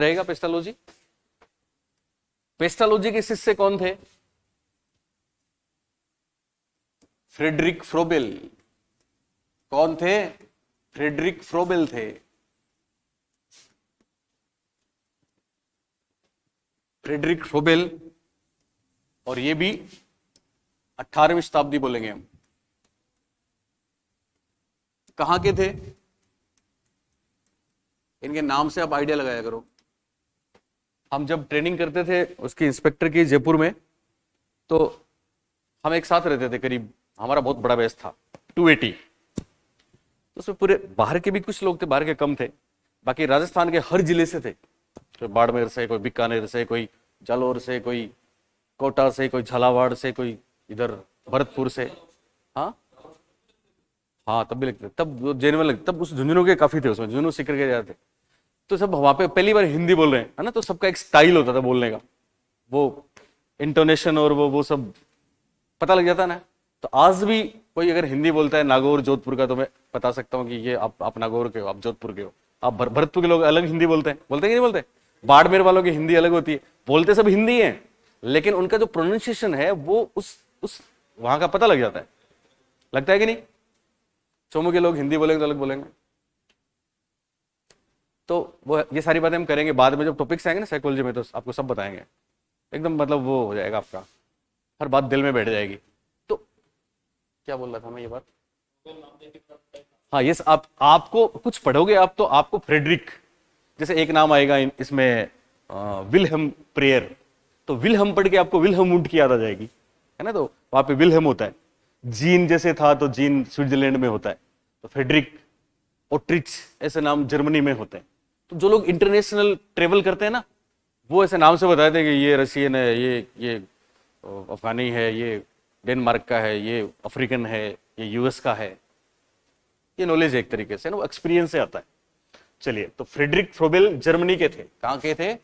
रहेगा Pestalozzi. Pestalozzi के शिष्य कौन थे? Friedrich Froebel. कौन थे? फ्रेडरिक फ्रोबेल थे। फ्रेडरिक फ्रोबेल, और ये भी 18वीं शताब्दी बोलेंगे हम। कहां के थे? इनके नाम से आप आइडिया लगाया करो। हम जब ट्रेनिंग करते थे उसकी इंस्पेक्टर की जयपुर में, तो हम एक साथ रहते थे, करीब हमारा बहुत बड़ा बैच था 280। तो उसमें पूरे बाहर के भी कुछ लोग थे, बाहर के कम थे, बाकी राजस्थान के हर जिले से थे। कोई बाड़मेर से, कोई बीकानेर से, कोई जालोर से, कोई कोटा से, कोई झालावाड़ से, कोई इधर भरतपुर से। हाँ हाँ, तब भी लगते, तब जेनुअन लगते, तब उस झुंझुनू के काफी थे, उसमें झुंझुनू सीकर के जाते। तो सब वहां पे पहली बार हिंदी बोल रहे हैं, है ना, तो सबका एक स्टाइल होता था बोलने का, वो इंटोनेशन और वो सब पता लग जाता ना। तो आज भी कोई अगर हिंदी बोलता है नागौर जोधपुर का, तो मैं बता सकता हूँ कि ये आप नागौर के हो, आप जोधपुर के हो। आप भरतपुर के लोग अलग हिंदी बोलते हैं, बोलते हैं कि नहीं बोलते? बाड़मेर वालों की हिंदी अलग होती है, बोलते सब हिंदी है, लेकिन उनका जो प्रोनाउंसिएशन है वो उस वहां का पता लग जाता है। लगता है कि नहीं? चोमू के लोग हिंदी बोलेंगे तो अलग बोलेंगे। तो वो ये सारी बातें हम करेंगे बाद में, जब टॉपिक्स आएंगे ना साइकोलॉजी में, तो आपको सब बताएंगे एकदम, मतलब वो हो जाएगा आपका, हर बात दिल में बैठ जाएगी। तो क्या बोल रहा था मैं, ये बात, हाँ यस, आपको कुछ पढ़ोगे आप, तो आपको फ्रेडरिक, जैसे एक नाम आएगा इसमें विलहम प्रेयर, तो विलहम पढ़ के आपको विलहम वुंड की याद आ जाएगी, है ना। तो वहां पे विलहम होता है। जीन जैसे था तो जीन स्विट्जरलैंड में होता है, तो फ्रेडरिक ओट्रिच ऐसे नाम जर्मनी में होते हैं। तो जो लोग इंटरनेशनल ट्रेवल करते हैं ना, वो ऐसे नाम से बताते हैं कि ये रशियन है, ये अफगानी है, ये डेनमार्क का है, ये अफ्रीकन है, ये यूएस का है। ये नॉलेज एक तरीके से ना, एक्सपीरियंस से आता है। चलिए, तो फ्रेडरिक फ्रोबेल जर्मनी के थे। कहां के थे?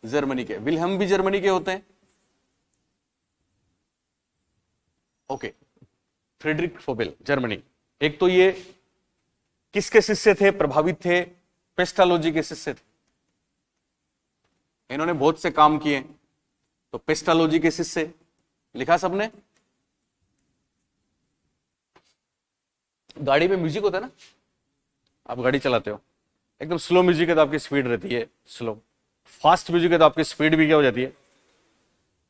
जर्मनी के। विलहम भी जर्मनी के होते हैं। Okay, Friedrich Froebel Germany. एक तो ये किसके शिष्य थे, प्रभावित थे? पेस्टालोजी के शिष्य थे। इन्होंने बहुत से काम किए, तो पेस्टालोजी के शिष्य लिखा सबने। गाड़ी में म्यूजिक होता है ना, आप गाड़ी चलाते हो, एकदम स्लो म्यूजिक है तो आपकी स्पीड रहती है स्लो, फास्ट म्यूजिक है तो आपकी स्पीड भी क्या हो जाती है।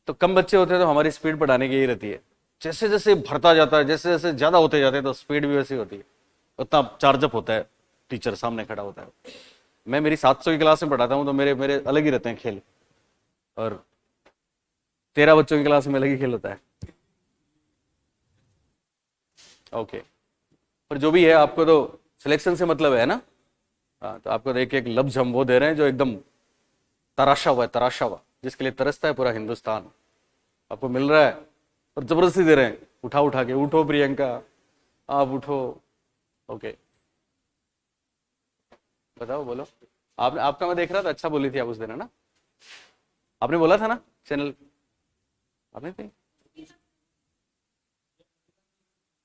तो कम बच्चे होते हैं तो हमारी स्पीड बढ़ाने की ही रहती है। जैसे जैसे भरता जाता है, जैसे जैसे ज्यादा होते जाते हैं, तो स्पीड भी वैसी होती है, उतना चार्जअप होता है, टीचर सामने खड़ा होता है। मैं मेरी 700 की क्लास में पढ़ाता हूँ, तो मेरे मेरे अलग ही रहते हैं खेल, और 13 बच्चों की क्लास में अलग ही खेल होता है। ओके, पर जो भी है, आपको तो सिलेक्शन से मतलब है ना। हाँ, तो आपको एक एक लफ्ज हम वो दे रहे हैं जो एकदम तराशा हुआ है, तराशा हुआ, जिसके लिए तरसता है पूरा हिंदुस्तान, आपको मिल रहा है, और जबरदस्ती दे रहे हैं, उठा उठा के, उठो प्रियंका, आप उठो। ओके, बताओ, बोलो। आपने, आपका मैं देख रहा था, अच्छा बोली थी आप उस दिन, है ना? आपने बोला था ना चैनल, आपने थी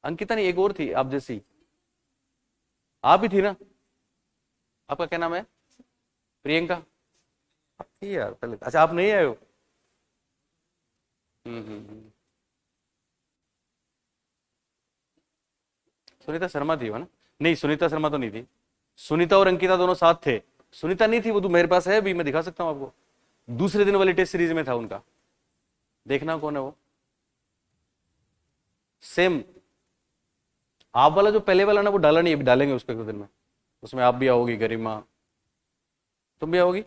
अंकिता नहीं, एक और थी आप जैसी, आप ही थी ना? आपका क्या नाम है? प्रियंका। आप थी यार पहले, अच्छा आप नहीं आए हो। हम्म। सुनीता शर्मा थी वो ना? नहीं, सुनीता शर्मा तो नहीं थी। सुनीता और अंकिता दोनों साथ थे। सुनीता नहीं थी, वो तो मेरे पास है अभी, मैं दिखा सकता हूँ आपको, दूसरे दिन वाली टेस्ट सीरीज में था उनका, देखना कौन है वो। सेम आप वाला जो पहले वाला ना, वो डाला नहीं, अभी डालेंगे उसको एक दो दिन में। उसमें आप भी आओगी, गरिमा, तुम भी आओगी?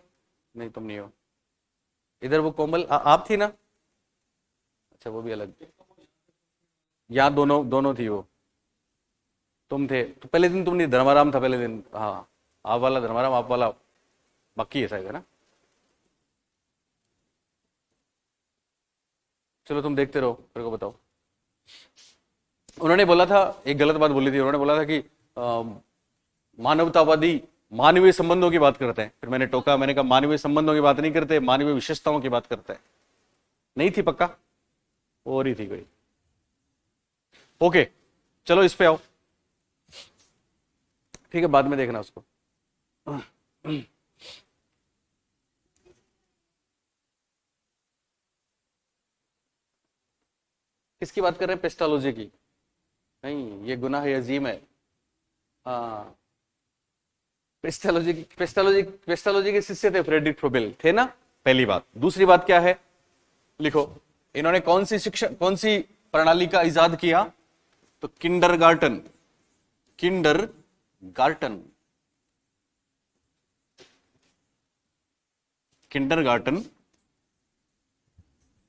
नहीं, तुम नहीं हो। इधर वो कोमल आप थी ना? अच्छा, वो भी अलग, यहाँ दोनों दोनों थी वो। तुम थे तो पहले दिन, तुम नहीं, धर्माराम था पहले दिन, हाँ। आप वाला धर्माराम, आप वाला मक्की है शायद, है ना? चलो तुम देखते रहो, मेरे को बताओ। उन्होंने बोला था, एक गलत बात बोली थी, उन्होंने बोला था कि मानवतावादी मानवीय संबंधों की बात करते हैं। फिर मैंने टोका, मैंने कहा मानवीय संबंधों की बात नहीं करते, मानवीय विशेषताओं की बात करते हैं। नहीं थी पक्का, और ही थी कोई। ओके, चलो इस पे आओ, ठीक है, बाद में देखना उसको। किसकी बात कर रहे हैं? पेस्टोलॉजी की? नहीं, ये गुनाह अजीम है। हाँ, पेस्टोलॉजी के शिष्य थे फ्रेडरिक फ्रोबेल, थे ना? पहली बात। दूसरी बात क्या है, लिखो, इन्होंने कौन सी शिक्षा, कौन सी प्रणाली का इजाद किया? तो किंडरगार्टन, किंडरगार्टन, किंडरगार्टन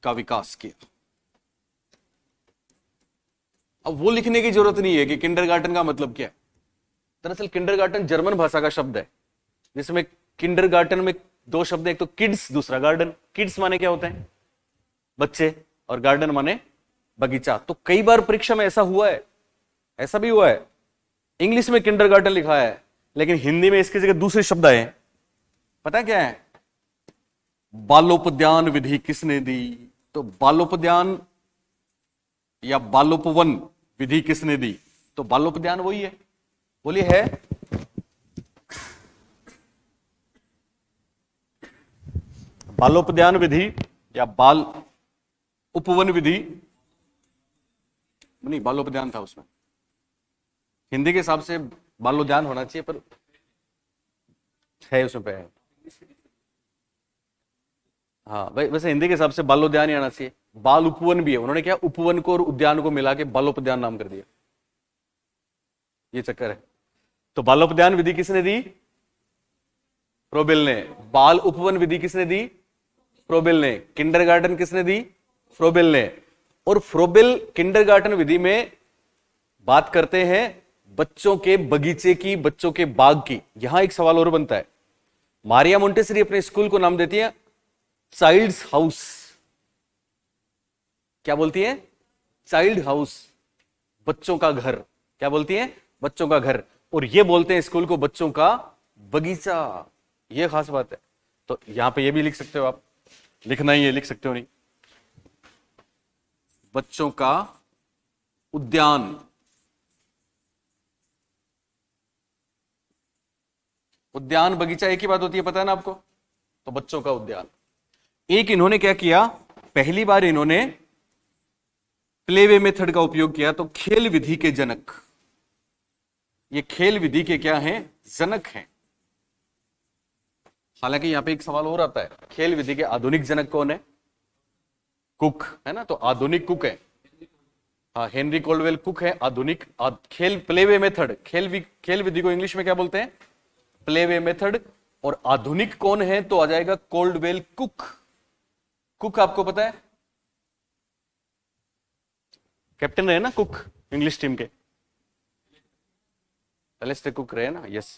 का विकास किया। अब वो लिखने की जरूरत नहीं है कि किंडरगार्टन का मतलब क्या है। दरअसल किंडरगार्टन जर्मन भाषा का शब्द है, जिसमें किंडरगार्टन में दो शब्द हैं, एक तो किड्स, दूसरा गार्डन। किड्स माने क्या होते हैं? बच्चे, और गार्डन माने बगीचा। तो कई बार परीक्षा में ऐसा हुआ है, ऐसा भी हुआ है, इंग्लिश में किंडरगार्टन लिखा है लेकिन हिंदी में इसकी जगह दूसरे शब्द आए। पता क्या है? बालोपद्यान विधि किसने दी? तो बालोपद्यान या बालोपवन विधि किसने दी? तो बालोपद्यान वही है, बोलिए है। बालोपद्यान विधि या बाल उपवन विधि, नहीं बालोपद्यान था उसमें, हिंदी के हिसाब से बालोद्यान होना चाहिए पर है उसमें पे है। हाँ भाई, वैसे हिंदी के हिसाब से बालोद्यान ही आना चाहिए। बाल उपवन भी है, उन्होंने क्या उपवन को और उद्यान को मिला के बालोपद्यान नाम कर दिया, ये चक्कर है। तो बालोपद्यान विधि किसने दी? फ्रोबेल ने। बाल उपवन विधि किसने दी? फ्रोबेल ने। किंडरगार्टन किसने दी? फ्रोबेल ने। और फ्रोबेल किंडरगार्टन विधि में बात करते हैं बच्चों के बगीचे की, बच्चों के बाग की। यहां एक सवाल और बनता है, मारिया मोंटेसरी अपने स्कूल को नाम देती है चाइल्ड्स हाउस। क्या बोलती है? चाइल्ड हाउस, बच्चों का घर। क्या बोलती है? बच्चों का घर। और ये बोलते हैं स्कूल को बच्चों का बगीचा। ये खास बात है। तो यहां पे ये भी लिख सकते हो आप, लिखना ही है, लिख सकते हो नहीं, बच्चों का उद्यान। उद्यान बगीचा एक ही बात होती है, पता है ना आपको? तो बच्चों का उद्यान। एक इन्होंने क्या किया, पहली बार इन्होंने प्लेवे मेथड का उपयोग किया। तो खेल विधि के जनक, ये खेल विधि के क्या हैं? जनक हैं। हालांकि यहां पे एक सवाल और आता है, खेल विधि के आधुनिक जनक कौन है? कुक है ना, तो आधुनिक कुक है। हाँ, हेनरी कोल्डवेल कुक है आधुनिक। खेल प्लेवे मेथड, खेल विधि को इंग्लिश में क्या बोलते हैं? Playway method. और आधुनिक कौन है? तो आ जाएगा कोल्डवेल कुक। कुक आपको पता है, कैप्टन रहे ना कुक इंग्लिश टीम के, एलिस्टर कुक रहे ना? यस।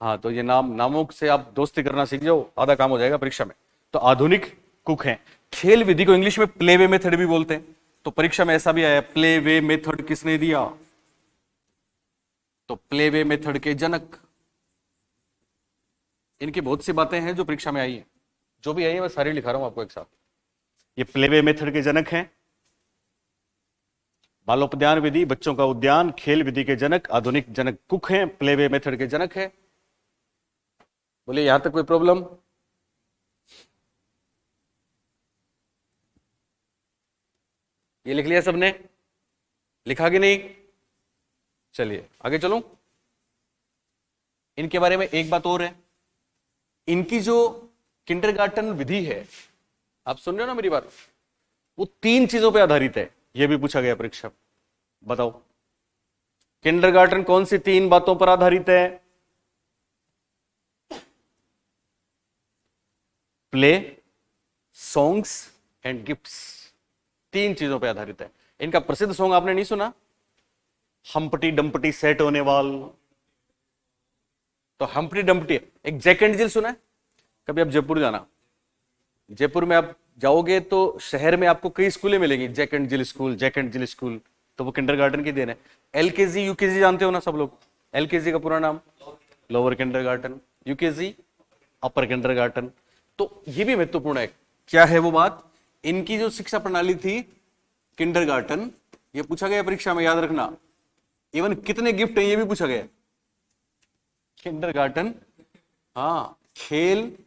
हाँ, तो ये नामों से आप दोस्ती करना सीख जाओ, आधा काम हो जाएगा परीक्षा में। तो आधुनिक कुक हैं। खेल विधि को इंग्लिश में प्लेवे मेथड भी बोलते हैं। तो परीक्षा में ऐसा भी आया, प्लेवे मेथड किसने दिया? तो प्लेवे मेथड के जनक। इनकी बहुत सी बातें हैं जो परीक्षा में आई है, जो भी आई है मैं सारी लिखा रहा हूं आपको एक साथ। ये प्लेवे मेथड के जनक हैं, बालोपद्यान विधि, बच्चों का उद्यान, खेल विधि के जनक, आधुनिक जनक कुक हैं, प्लेवे मेथड के जनक हैं। बोलिए यहां तक कोई प्रॉब्लम? ये लिख लिया सबने? लिखा कि नहीं? चलिए आगे चलूं। इनके बारे में एक बात और है, इनकी जो किंडरगार्टन विधि है, आप सुन रहे हो ना मेरी बात, वो 3 चीजों पे आधारित है। यह भी पूछा गया परीक्षा, बताओ किंडरगार्टन कौन सी 3 बातों पर आधारित है? Play, songs and gifts. 3 चीजों पे आधारित है। इनका प्रसिद्ध सॉन्ग आपने नहीं सुना, हम्पटी डम्पटी सेट होने वाल? तो हम्पटी डम्पटी, एक जैक एंड जिल सुना है? कभी आप जयपुर जाना, जयपुर में आप जाओगे तो शहर में आपको कई स्कूलें मिलेंगी, Jack and Jill school, Jack and Jill school. तो वो किंडरगार्टन की देन है। एलकेजी यूकेजी जानते हो ना सब लोग? एलकेजी का पूरा नाम लोअर किंडरगार्टन, यूकेजी अपर किंडरगार्टन। तो ये भी महत्वपूर्ण है। क्या है वो बात? इनकी जो शिक्षा प्रणाली थी किंडरगार्टन, ये पूछा गया परीक्षा में, याद रखना। इवन कितने गिफ्ट हैं ये भी पूछा गया। किंडरगार्टन, हाँ, खेल,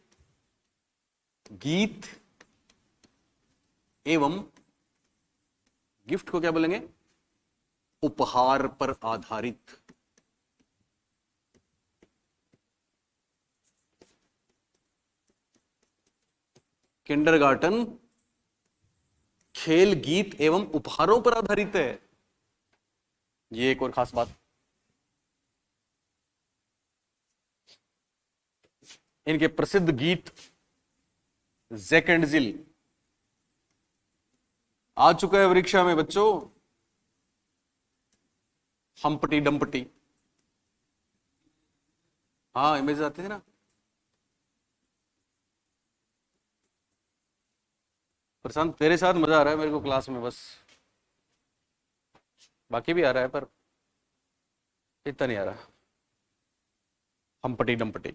गीत एवं गिफ्ट को क्या बोलेंगे? उपहार पर आधारित। किंडरगार्टन खेल, गीत एवं उपहारों पर आधारित है। ये एक और खास बात। इनके प्रसिद्ध गीत जैक एंड जिल आ चुका है परीक्षा में बच्चों। हम्पटी डम्पटी, हाँ इमेज आते थे ना। प्रशांत तेरे साथ मजा आ रहा है मेरे को क्लास में, बस बाकी भी आ रहा है पर इतना नहीं आ रहा। हम्पटी डम्पटी।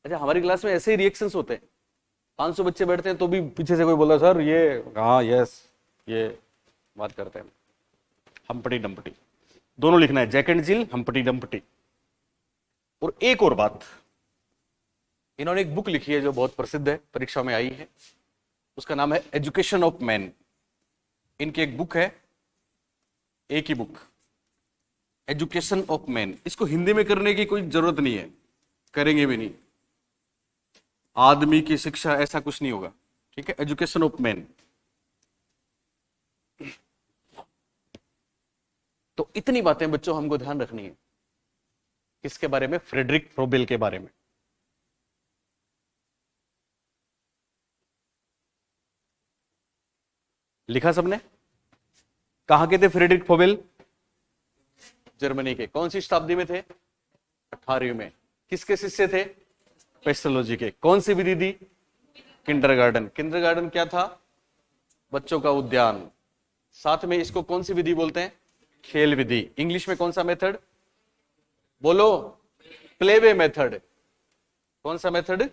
अच्छा, हमारी क्लास में ऐसे ही रिएक्शंस होते हैं। 500 बच्चे बैठते हैं तो भी पीछे से कोई बोला सर ये, हाँ यस, ये बात करते हैं। हम्पटी डम्पटी दोनों लिखना है, जैक एंड जिल, हम्पटी डम्पटी। और एक और बात, इन्होंने एक बुक लिखी है जो बहुत प्रसिद्ध है, परीक्षा में आई है। उसका नाम है एजुकेशन ऑफ मैन। इनकी एक बुक है, एक ही बुक, एजुकेशन ऑफ मैन। इसको हिंदी में करने की कोई जरूरत नहीं है, करेंगे भी नहीं। आदमी की शिक्षा ऐसा कुछ नहीं होगा, ठीक है। Education of man. तो इतनी बातें बच्चों हमको ध्यान रखनी है। किसके बारे में? फ्रेडरिक फ्रोबेल के बारे में। लिखा सबने? कहां के थे फ्रेडरिक फ्रोबेल? जर्मनी के। कौन सी शताब्दी में थे? 18वीं में। किसके शिष्य थे? पेस्टोलॉजी के। कौन सी विधि दी? किंडरगार्टन। किंडरगार्टन क्या था? बच्चों का उद्यान। साथ में इसको कौन सी विधि बोलते हैं? खेल विधि। इंग्लिश में कौन सा मेथड? बोलो, प्लेवे मेथड। कौन सा मेथड?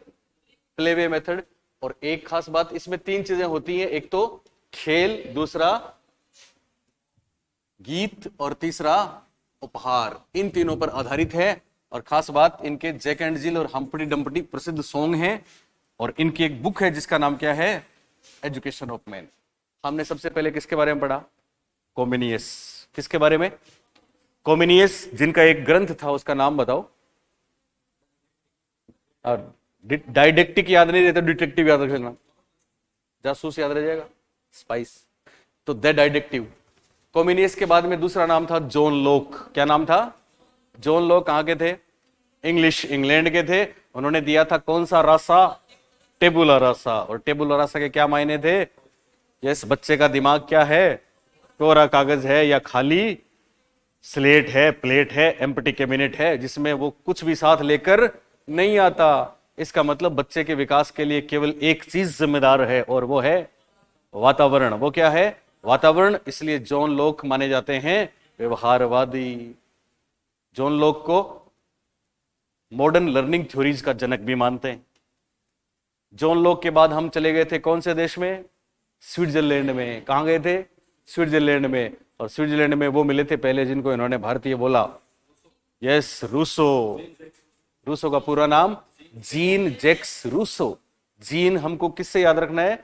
Playway method. और एक खास बात, इसमें 3 चीजें होती हैं, एक तो खेल, दूसरा गीत और तीसरा उपहार। इन तीनों पर आधारित है। और खास बात, इनके जैक एंड जिल और हम्पटी डम्पटी प्रसिद्ध सॉन्ग हैं। और इनकी एक बुक है जिसका नाम क्या है? Education of man. हमने सबसे पहले किसके बारे में पढ़ा? कोमिनियस। किसके बारे में? कोमिनियस, जिनका एक ग्रंथ था, उसका नाम बताओ। और डाइडेक्टिक याद नहीं रहता, डिटेक्टिव याद रख लेना। जासूस याद रह जाएगा, स्पाइस। तो द डाइडेक्टिव। कोमिनियस के बाद में दूसरा नाम था जॉन लोक। क्या नाम था? जॉन लोक कहां के थे? इंग्लैंड के थे। उन्होंने दिया था कौन सा रासा? टेबुला रासा। और टेबुला रासा के क्या मायने थे? यस, बच्चे का दिमाग क्या है? कोरा कागज है या खाली स्लेट है, प्लेट है, एम्प्टी कैबिनेट है, जिसमें वो कुछ भी साथ लेकर नहीं आता। इसका मतलब बच्चे के विकास के लिए केवल एक चीज जिम्मेदार है, और वो है वातावरण। वो क्या है? वातावरण। इसलिए जॉन लोक माने जाते हैं व्यवहारवादी। जॉन लोक को मॉडर्न लर्निंग थ्योरीज का जनक भी मानते हैं। जॉन लोक के बाद हम चले गए थे कौन से देश में? स्विट्जरलैंड में। कहां गए थे? स्विट्जरलैंड में। और स्विट्जरलैंड में वो मिले थे पहले जिनको इन्होंने भारतीय बोला। Yes, Rousseau. रूसो का पूरा नाम जीन जैक्स रूसो। जीन हमको किससे याद रखना है?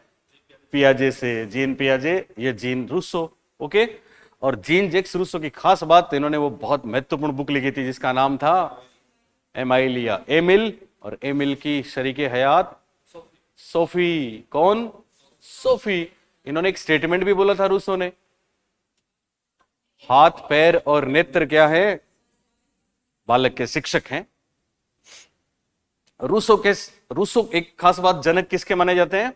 पियाजे से। जीन पियाजे, ये जीन रूसो। ओके। और जीन जैक्स रूसो की खास बात, इन्होंने वो बहुत महत्वपूर्ण बुक लिखी थी जिसका नाम था एमाइलिया। एमिल, और एमिल की शरीके हयात सोफी। कौन? सोफी। इन्होंने एक स्टेटमेंट भी बोला था रूसो ने, हाथ, पैर और नेत्र क्या है? बालक के शिक्षक हैं। रूसो एक खास बात, जनक किसके माने जाते हैं?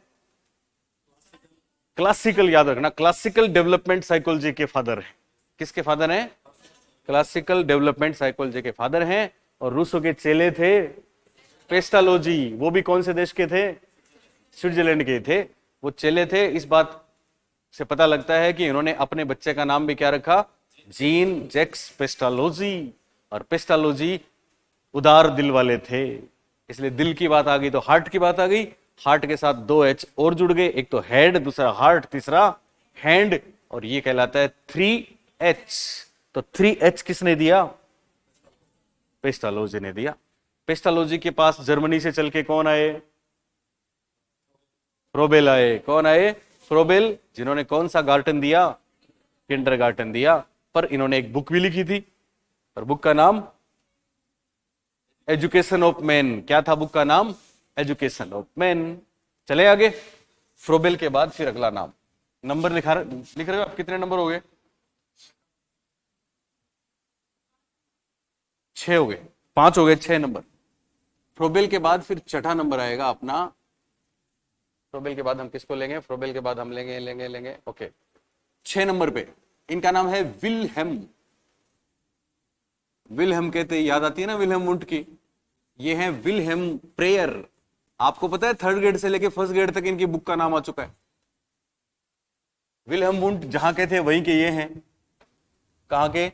क्लासिकल, याद रखना, क्लासिकल डेवलपमेंट साइकोलॉजी के फादर हैं। किसके फादर हैं? क्लासिकल डेवलपमेंट साइकोलॉजी के फादर हैं। और रूसो के चेले थे पेस्टालोजी। वो भी कौन से देश के थे? स्विट्जरलैंड के थे। वो चेले थे। इस बात से पता लगता है कि इन्होंने अपने बच्चे का नाम भी क्या रखा? Jean Jacques Pestalozzi. और पेस्टालोजी उदार दिल वाले थे, इसलिए दिल की बात आ गई तो हार्ट की बात आ गई। हार्ट के साथ 2 एच और जुड़ गए, एक तो हेड, दूसरा हार्ट, तीसरा हैंड। और ये कहलाता है 3H। तो 3H किसने दिया? पेस्टालोजी ने दिया। पेस्टालोजी के पास जर्मनी से चल के कौन आए? फ्रोबेल आए। कौन आए? फ्रोबेल, जिन्होंने कौन सा गार्टन दिया? किंडरगार्टन दिया, पर इन्होंने एक बुक भी लिखी थी, और बुक का नाम एजुकेशन ऑफ मैन। क्या था बुक का नाम? Education of man. चले आगे। फ्रोबेल के बाद फिर अगला नाम। नंबर लिख रहे हो आप? कितने नंबर हो गए? 6 हो गए, 5 हो गए, 6 नंबर। फ्रोबेल के बाद फिर छठा नंबर आएगा अपना। फ्रोबेल के बाद हम किसको लेंगे? फ्रोबेल के बाद हम लेंगे ओके, 6 नंबर पे इनका नाम है विल्हेम। विल्हेम कहते ही याद आती है ना विल्हेम वुंट की। ये है विल्हेम प्रेयर। आपको पता है 3rd ग्रेड से लेके 1st ग्रेड तक इनकी बुक का नाम आ चुका है। विल्हेम वुंट जहां के थे वहीं के ये हैं। कहां के?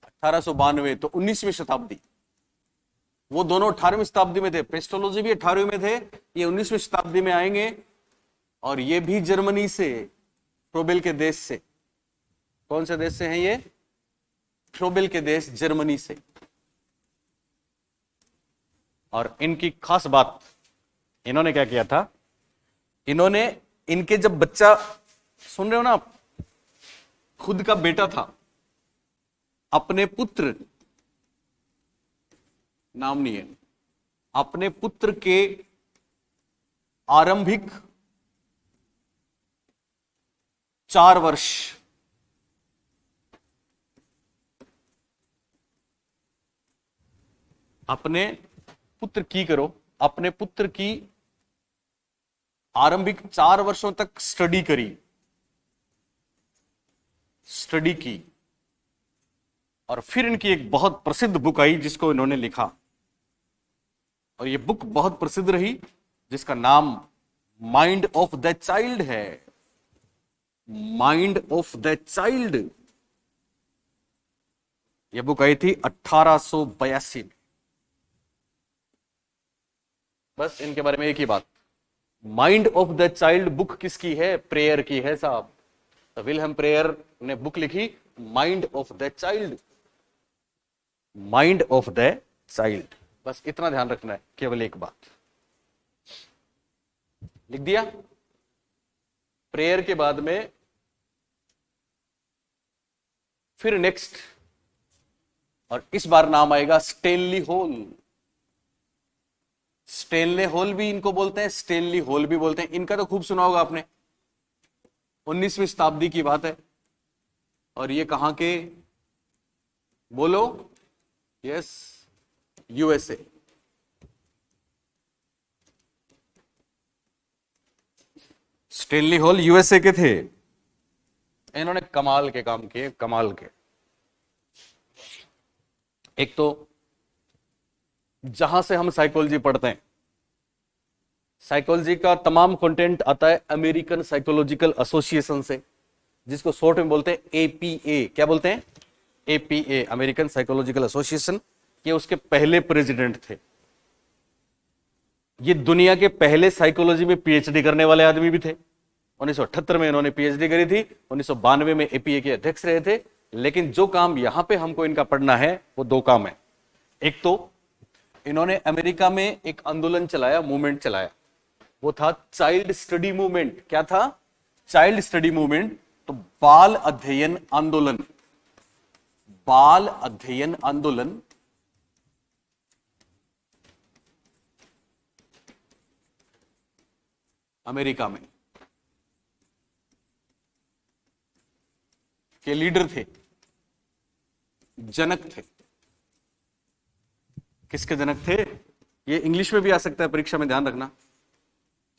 1892, तो 19वीं शताब्दी। वो दोनों 18वीं शताब्दी में थे, पेस्टोलॉजी भी 18वीं में थे, ये 19वीं शताब्दी में आएंगे। और ये भी जर्मनी से, फ्रोबेल के देश से। कौन से देश से हैं ये? फ्रोबेल के देश जर्मनी से। और इनकी खास बात, इन्होंने क्या किया था? इन्होंने इनके जब बच्चा, सुन रहे हो ना आप, खुद का बेटा था, अपने पुत्र, नाम नहीं है, अपने पुत्र के आरंभिक 4 वर्ष अपने पुत्र की करो, अपने पुत्र की आरंभिक 4 वर्षों तक स्टडी की। और फिर इनकी एक बहुत प्रसिद्ध बुक आई जिसको इन्होंने लिखा, और ये बुक बहुत प्रसिद्ध रही, जिसका नाम माइंड ऑफ द चाइल्ड है। Mind of the child. यह बुक आई थी 1882 में। बस इनके बारे में एक ही बात, mind of the child book किसकी है? प्रेयर की है साहब। तो विल्हेम प्रेयर ने बुक लिखी, mind of the child. Mind of the child. बस इतना ध्यान रखना है, केवल एक बात। लिख दिया? प्रेयर के बाद में फिर नेक्स्ट, और इस बार नाम आएगा स्टेनली होल। स्टेनले होल भी इनको बोलते हैं, स्टेनली होल भी बोलते हैं। इनका तो खूब सुना होगा आपने, 19वीं शताब्दी की बात है। और ये कहां के? बोलो। Yes, USA. Stanley hall USA के थे। इन्होंने कमाल के काम किए, कमाल के। एक तो जहां से हम साइकोलॉजी पढ़ते हैं, साइकोलॉजी का तमाम कंटेंट आता है अमेरिकन साइकोलॉजिकल एसोसिएशन से, जिसको शॉर्ट में बोलते हैं एपीए। क्या बोलते हैं? APA, American psychological association. ये उसके पहले प्रेसिडेंट थे। ये दुनिया के पहले साइकोलॉजी में पीएचडी करने वाले आदमी भी थे। 1978 में इन्होंने पीएचडी करी थी, 1992 में एपीए के अध्यक्ष रहे थे। लेकिन जो काम यहां पे हमको इनका पढ़ना है वो 2 काम है। एक तो इन्होंने अमेरिका में एक आंदोलन चलाया, मूवमेंट चलाया, वो था चाइल्ड स्टडी मूवमेंट। क्या था? Child study movement. तो बाल अध्ययन आंदोलन, बाल अध्ययन आंदोलन अमेरिका में के लीडर थे, जनक थे। किसके जनक थे? ये इंग्लिश में भी आ सकता है परीक्षा में, ध्यान रखना।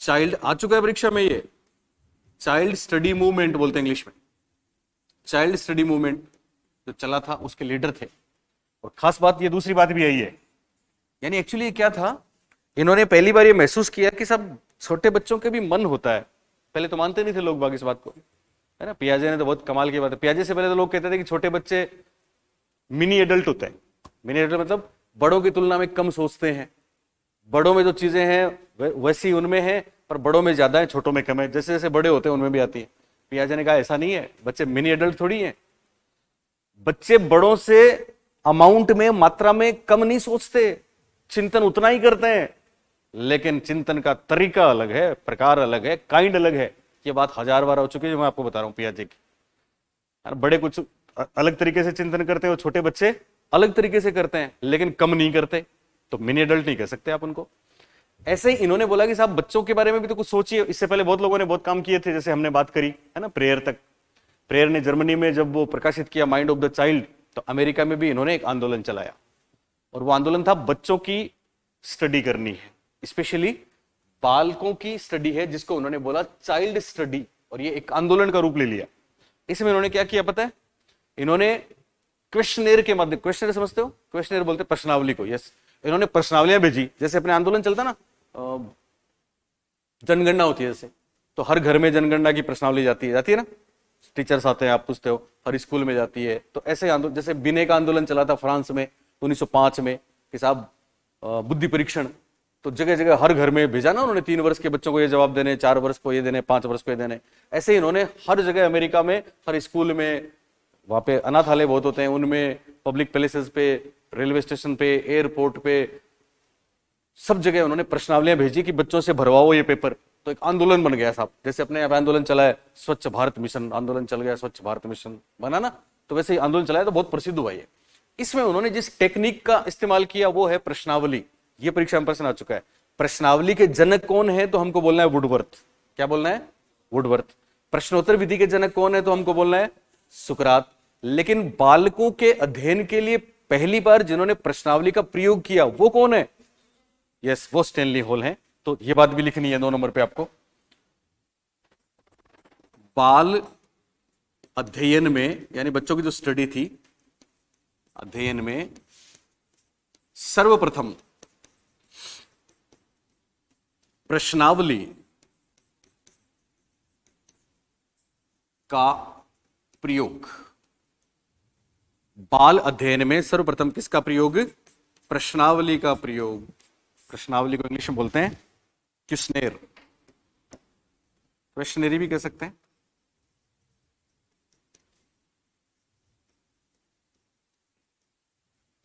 चाइल्ड आ चुका है परीक्षा में, ये चाइल्ड स्टडी मूवमेंट बोलते हैं इंग्लिश में। चाइल्ड स्टडी मूवमेंट जो चला था उसके लीडर थे। और खास बात, ये दूसरी बात भी आई है, यानी एक्चुअली क्या था, इन्होंने पहली बार ये महसूस किया कि सब छोटे बच्चों के भी मन होता है। पहले तो मानते नहीं थे लोग बाग इस बात को, है ना। पियाजे ने तो बहुत कमाल की बात है। पियाजे से पहले तो लोग कहते थे कि छोटे बच्चे मिनी एडल्ट होते हैं। मिनी एडल्ट मतलब बड़ों की तुलना में कम सोचते हैं, बड़ों में जो चीजें हैं वैसी उनमें है, पर बड़ों में ज्यादा है, छोटों में कम है। जैसे जैसे बड़े होते हैं उनमें भी आती है। पियाजे ने कहा ऐसा नहीं है, बच्चे मिनी एडल्ट थोड़ी हैं। बच्चे बड़ों से अमाउंट में, मात्रा में कम नहीं सोचते, चिंतन उतना ही करते हैं, लेकिन चिंतन का तरीका अलग है, प्रकार अलग है, काइंड अलग है। ये बात 1000 बार हो चुकी है जो मैं आपको बता रहा हूँ पियाजे की। बड़े कुछ अलग तरीके से चिंतन करते हैं और छोटे बच्चे अलग तरीके से करते हैं, लेकिन कम नहीं करते, तो मिनी एडल्ट नहीं कह सकते आप उनको। ऐसे ही इन्होंने बोला कि साहब बच्चों के बारे में भी तो कुछ सोचिए। इससे पहले बहुत लोगों ने बहुत काम किए थे, जैसे हमने बात करी है ना प्रेयर तक। प्रेयर ने जर्मनी में जब वो प्रकाशित किया माइंड ऑफ द चाइल्ड, तो अमेरिका में भी इन्होंने एक आंदोलन चलाया, और वो आंदोलन था बच्चों की स्टडी करनी है, स्पेशली बालकों की स्टडी है, जिसको उन्होंने बोला चाइल्ड स्टडी, और ये एक आंदोलन का रूप ले लिया। इसमें इन्होंने क्या किया पता है? इन्होंने क्वेश्चनेयर के माध्यम, क्वेश्चनेयर समझते हो, क्वेश्चनेयर बोलते प्रश्नावली को, यस, इन्होंने प्रश्नावलियां भेजी। जैसे अपने आंदोलन चलता ना, जनगणना होती है जैसे, तो हर घर में जनगणना की प्रश्नावली जाती है ना, टीचर्स आते हैं, आप पूछते हो, हर स्कूल में जाती है। तो ऐसे आंदोलन, जैसे बिने का आंदोलन चला था फ्रांस में 1905 में कि साहब बुद्धि परीक्षण, तो जगह जगह हर घर में भेजा ना उन्होंने, 3 वर्ष के बच्चों को ये जवाब देने, 4 वर्ष को ये देने, 5 वर्ष को ये देने। ऐसे ही इन्होंने हर जगह अमेरिका में, हर स्कूल में, वहां पे अनाथालय बहुत होते हैं, उनमें, पब्लिक प्लेसेस पे, रेलवे स्टेशन पे, एयरपोर्ट पे, सब जगह उन्होंने प्रश्नावलियां भेजी कि बच्चों से भरवाओ ये पेपर। तो एक आंदोलन बन गया साहब, जैसे अपने यहाँ आंदोलन चला है स्वच्छ भारत मिशन, आंदोलन चल गया, स्वच्छ भारत मिशन बना ना, तो वैसे ही आंदोलन चलाया, तो बहुत प्रसिद्ध हुआ ये। इसमें उन्होंने जिस टेक्निक का इस्तेमाल किया वो है प्रश्नावली। ये परीक्षा में प्रश्न आ चुका है। प्रश्नावली के जनक कौन है? तो हमको बोलना है वुडवर्थ। क्या बोलना है? वुडवर्थ। प्रश्नोत्तर विधि के जनक कौन है? तो हमको बोलना है सुकरात। लेकिन बालकों के अध्ययन के लिए पहली बार जिन्होंने प्रश्नावली का प्रयोग किया वो कौन है? यस, वो स्टैनली होल है। तो ये बात भी लिखनी है 2 नंबर पे आपको। बाल अध्ययन में, यानी बच्चों की जो स्टडी थी, अध्ययन में सर्वप्रथम प्रश्नावली का प्रयोग, बाल अध्ययन में सर्वप्रथम किसका प्रयोग? प्रश्नावली का प्रयोग। प्रश्नावली को इंग्लिश में बोलते हैं क्वेश्चनेयर, क्वेश्चनरी भी कह सकते हैं।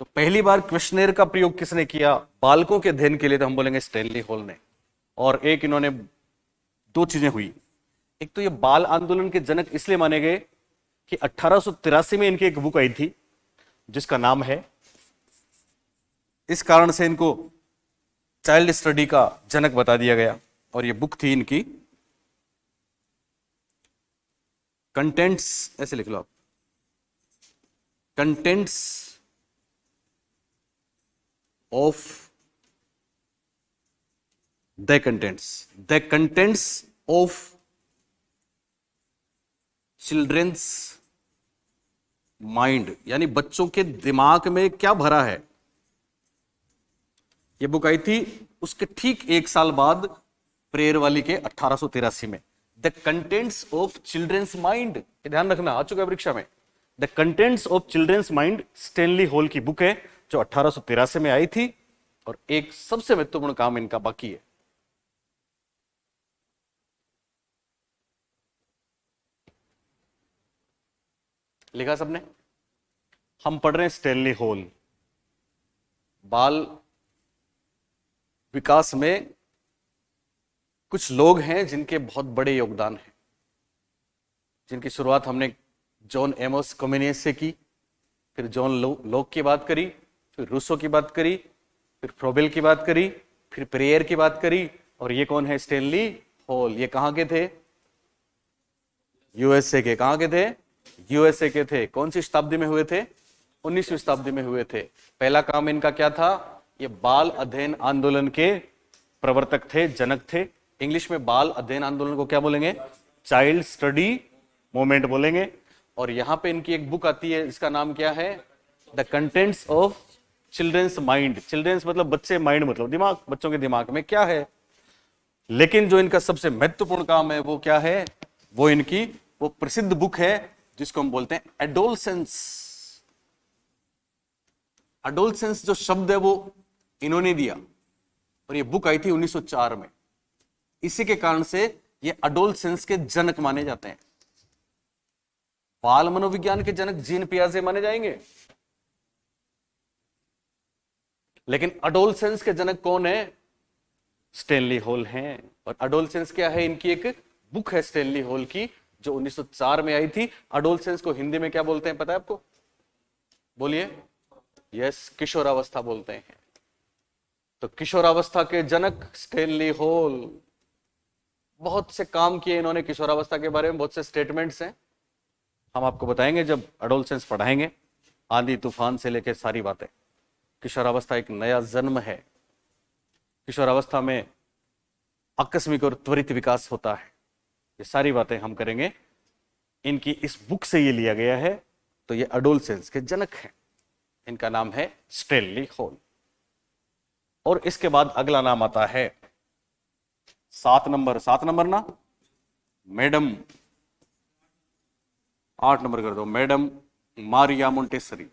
तो पहली बार क्वेश्चनेयर का प्रयोग किसने किया बालकों के अध्ययन के लिए? तो हम बोलेंगे स्टैनली हॉल ने। और एक इन्होंने 2 चीजें हुई। एक तो ये बाल आंदोलन के जनक इसलिए माने गए कि 1883 में इनकी एक बुक आई थी जिसका नाम है, इस कारण से इनको चाइल्ड स्टडी का जनक बता दिया गया। और ये बुक थी इनकी कंटेंट्स, ऐसे लिख लो आप, contents of the contents of children's mind, यानी बच्चों के दिमाग में क्या भरा है। ये बुक आई थी उसके ठीक 1 साल बाद, प्रेयर वाली के 1883 में। The contents of children's mind, ध्यान रखना, आ चुका है परीक्षा में। The contents of children's mind Stanley Hall की बुक है जो 1883 में आई थी। और एक सबसे महत्वपूर्ण काम इनका बाकी है, लिखा सबने? हम पढ़ रहे हैं स्टैनली हॉल। बाल विकास में कुछ लोग हैं जिनके बहुत बड़े योगदान हैं, जिनकी शुरुआत हमने जॉन एमोस कम्युनियस से की, फिर जॉन लॉक की बात करी, फिर रूसो की बात करी, फिर फ्रोबेल की बात करी, फिर प्रेयर की बात करी, और ये कौन है? Stanley hall. ये कहां के थे? यूएसए के। कहां के थे? यूएसए के थे। कौन सी शताब्दी में हुए थे? 19वीं शताब्दी में हुए थे। पहला काम इनका क्या था? ये बाल अध्ययन आंदोलन के प्रवर्तक थे, जनक थे। इंग्लिश में बाल अध्ययन आंदोलन को क्या बोलेंगे? चाइल्ड स्टडी मूवमेंट बोलेंगे। और यहां पे इनकी एक बुक आती है, इसका नाम क्या है? The contents of children's mind. Children's मतलब बच्चे, माइंड मतलब दिमाग, बच्चों के दिमाग में क्या है। लेकिन जो इनका सबसे महत्वपूर्ण काम है वो क्या है? वो इनकी वो प्रसिद्ध बुक है जिसको हम बोलते हैं एडोलसेंस। एडोलसेंस जो शब्द है वो इन्होंने दिया, और ये बुक आई थी 1904 में। इसी के कारण से ये एडोलसेंस के जनक माने जाते हैं। बाल मनोविज्ञान के जनक जीन पियाजे माने जाएंगे, लेकिन एडोलसेंस के जनक कौन है? स्टैनली हॉल हैं। और एडोलसेंस क्या है? इनकी एक बुक है स्टेनली हॉल की, जो 1904 में आई थी। अडोलसेंस को हिंदी में क्या बोलते हैं पता है आपको? बोलिए। यस, किशोरावस्था बोलते हैं। तो किशोरावस्था के जनक स्टेनली हॉल, बहुत से काम किए इन्होंने किशोरावस्था के बारे में, बहुत से स्टेटमेंट्स हैं, हम आपको बताएंगे जब अडोलसेंस पढ़ाएंगे। आंधी तूफान से लेकर सारी बातें। किशोरावस्था एक नया जन्म है। किशोरावस्था में आकस्मिक और त्वरित विकास होता है। ये सारी बातें हम करेंगे। इनकी इस बुक से ये लिया गया है। तो ये अडोलसेंस के जनक हैं, इनका नाम है स्टेनली हॉल। और इसके बाद अगला नाम आता है 7 नंबर ना मैडम, 8 नंबर कर दो, madam Maria Montessori.